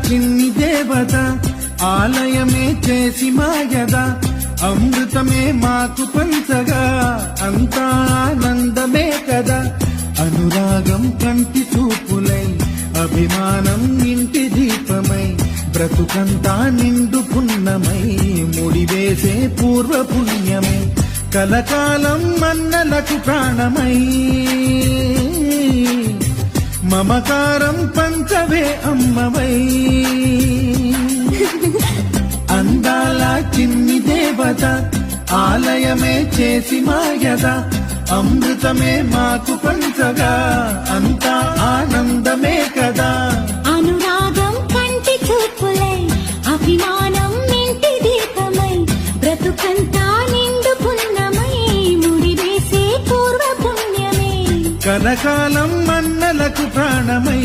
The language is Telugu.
చిన్ని దేవత ఆలయమే చేసి మాయద అమృతమే మాకు పంచగా అంతా ఆనందమే కదా అనురాగం కంటి చూపులై అభిమానం ఇంటి దీపమై బ్రతుకంతా నిండు పున్నమై ముడివేసే పూర్వ పుణ్యమై కలకాలం మన్నలకు ప్రాణమై మమకారం పంచవే అమ్మవై అందాల చిన్ని దేవత ఆలయమే చేసి మాయద అమృతమే మాకు పంచగా అంతా ఆనందమే కదా అనురాగం కంటి చూపులై అభిమానం ఇంటి దీపమై బ్రతుకంతా నిండు పున్నమై ముడివేసే పూర్వ పుణ్యమే కలకాలం మన్నలకు ప్రాణమై